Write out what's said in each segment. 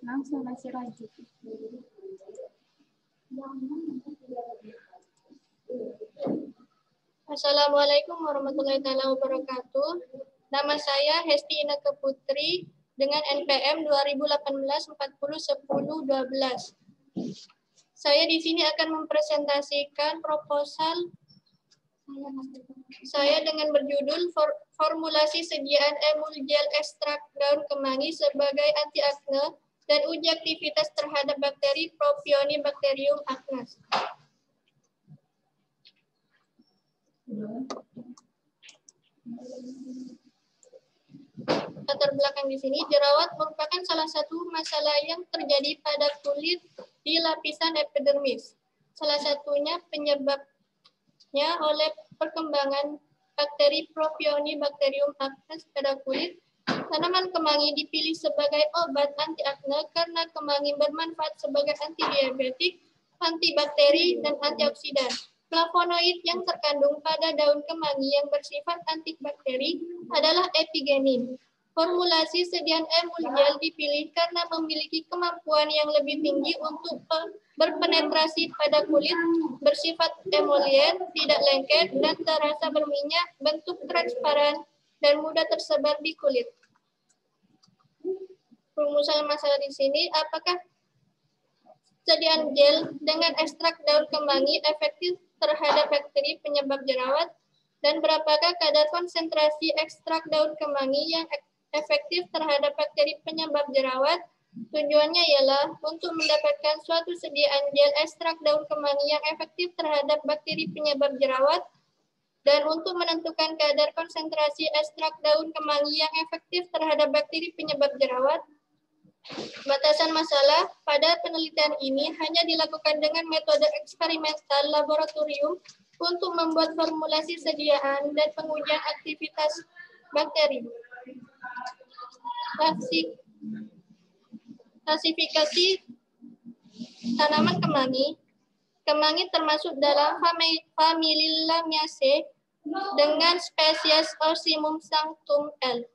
Langsung nasi rajik. Assalamualaikum warahmatullahi wabarakatuh. Nama saya Hesti Ineke Putri dengan NPM 2018-40-10-12. Saya di sini akan mempresentasikan proposal saya dengan berjudul formulasi sediaan emulgel ekstrak daun kemangi sebagai anti akne dan uji aktivitas terhadap bakteri Propionibacterium acnes. Latar belakang di sini, jerawat merupakan salah satu masalah yang terjadi pada kulit di lapisan epidermis. Salah satunya penyebabnya oleh perkembangan bakteri Propionibacterium acnes pada kulit. Tanaman kemangi dipilih sebagai obat anti akne karena kemangi bermanfaat sebagai antidiabetik, antibakteri, dan antioksidan. Flavonoid yang terkandung pada daun kemangi yang bersifat antibakteri adalah epigenin. Formulasi sediaan emulgel dipilih karena memiliki kemampuan yang lebih tinggi untuk berpenetrasi pada kulit, bersifat emolien, tidak lengket, dan terasa berminyak, bentuk transparan, dan mudah tersebar di kulit. Rumusan masalah di sini, apakah sediaan gel dengan ekstrak daun kemangi efektif terhadap bakteri penyebab jerawat, dan berapakah kadar konsentrasi ekstrak daun kemangi yang efektif terhadap bakteri penyebab jerawat? Tujuannya ialah untuk mendapatkan suatu sediaan gel ekstrak daun kemangi yang efektif terhadap bakteri penyebab jerawat, dan untuk menentukan kadar konsentrasi ekstrak daun kemangi yang efektif terhadap bakteri penyebab jerawat. Batasan masalah pada penelitian ini hanya dilakukan dengan metode eksperimental laboratorium untuk membuat formulasi sediaan dan pengujian aktivitas bakteri. Klasifikasi tanaman kemangi. Kemangi termasuk dalam famili Lamiaceae dengan spesies Ocimum sanctum L.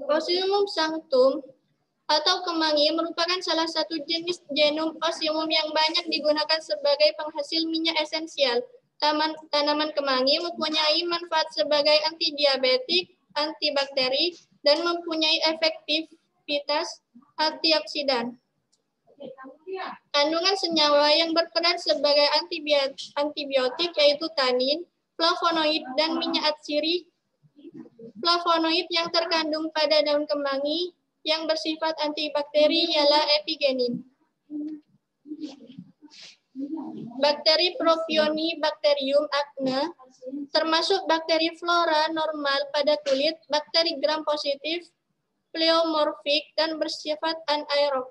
Ocimum sanctum atau kemangi merupakan salah satu jenis genum Ocimum yang banyak digunakan sebagai penghasil minyak esensial. Tanaman kemangi mempunyai manfaat sebagai antidiabetik, antibakteri, dan mempunyai efektivitas antioksidan. Kandungan senyawa yang berperan sebagai antibiotik yaitu tanin, flavonoid, dan minyak atsiri. Flavonoid yang terkandung pada daun kemangi yang bersifat antibakteri ialah epigenin. Bakteri Propionibacterium acnes termasuk bakteri flora normal pada kulit, bakteri gram positif, pleomorfik, dan bersifat anaerob.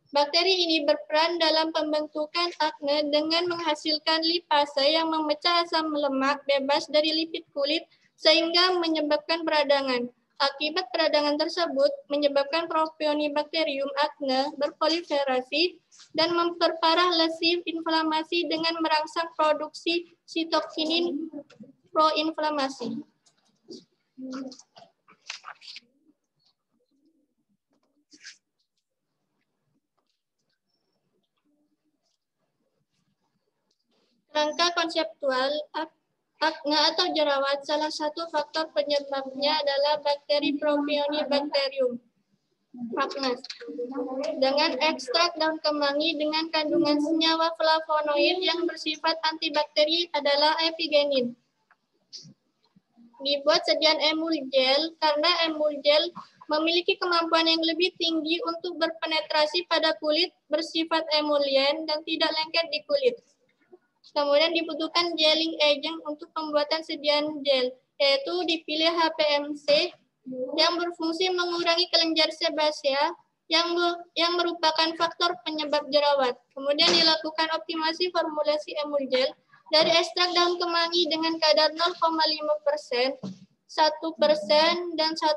Bakteri ini berperan dalam pembentukan akne dengan menghasilkan lipase yang memecah asam lemak bebas dari lipid kulit sehingga menyebabkan peradangan. Akibat peradangan tersebut menyebabkan Propionibacterium acnes berproliferasi dan memperparah lesi inflamasi dengan merangsang produksi sitokinin proinflamasi. Rangka konseptual akne atau jerawat, salah satu faktor penyebabnya adalah bakteri Propionibacterium acnes. Dengan ekstrak daun kemangi dengan kandungan senyawa flavonoid yang bersifat antibakteri adalah epigenin. Dibuat sediaan emulgel karena emulgel memiliki kemampuan yang lebih tinggi untuk berpenetrasi pada kulit, bersifat emolien, dan tidak lengket di kulit. Kemudian dibutuhkan gelling agent untuk pembuatan sediaan gel, yaitu dipilih HPMC yang berfungsi mengurangi kelenjar sebasea yang merupakan faktor penyebab jerawat. Kemudian dilakukan optimasi formulasi emulgel dari ekstrak daun kemangi dengan kadar 0,5%, 1%, dan 1,5%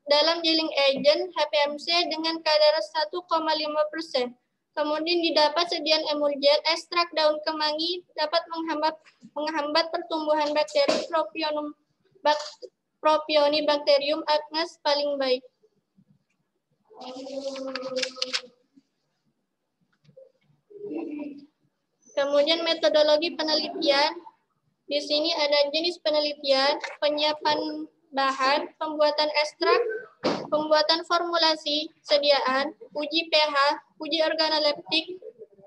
dalam gelling agent HPMC dengan kadar 1,5%. Kemudian didapat sediaan emulgel, ekstrak daun kemangi dapat menghambat pertumbuhan bakteri Propionibacterium agnus paling baik. Kemudian metodologi penelitian. Di sini ada jenis penelitian, penyiapan bahan, pembuatan ekstrak, pembuatan formulasi, sediaan, uji pH, uji organoleptik,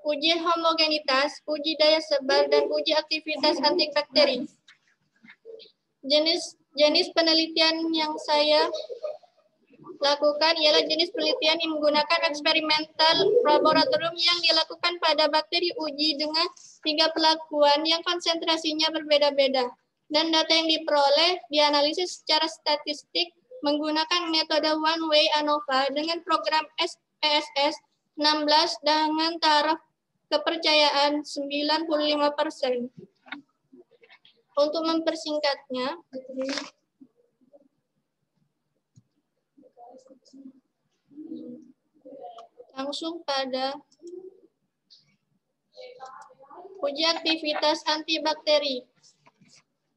uji homogenitas, uji daya sebar, dan uji aktivitas antibakteri. Jenis penelitian yang saya lakukan ialah jenis penelitian yang menggunakan eksperimental laboratorium yang dilakukan pada bakteri uji dengan 3 pelakuan yang konsentrasinya berbeda-beda. Dan data yang diperoleh dianalisis secara statistik menggunakan metode one-way ANOVA dengan program SPSS 16 dengan taraf kepercayaan 95%. Untuk mempersingkatnya, langsung pada uji aktivitas antibakteri.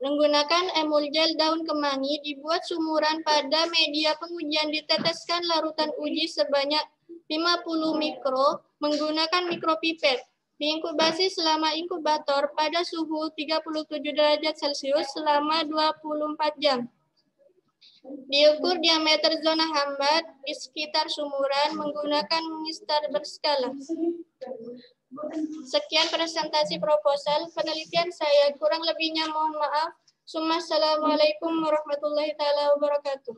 Menggunakan emulgel daun kemangi, dibuat sumuran pada media pengujian, diteteskan larutan uji sebanyak 50 mikro menggunakan mikropipet. Diinkubasi selama inkubator pada suhu 37 derajat Celcius selama 24 jam. Diukur diameter zona hambat di sekitar sumuran menggunakan mistar berskala. Sekian presentasi proposal penelitian saya. Kurang lebihnya mohon maaf. Assalamualaikum warahmatullahi wabarakatuh.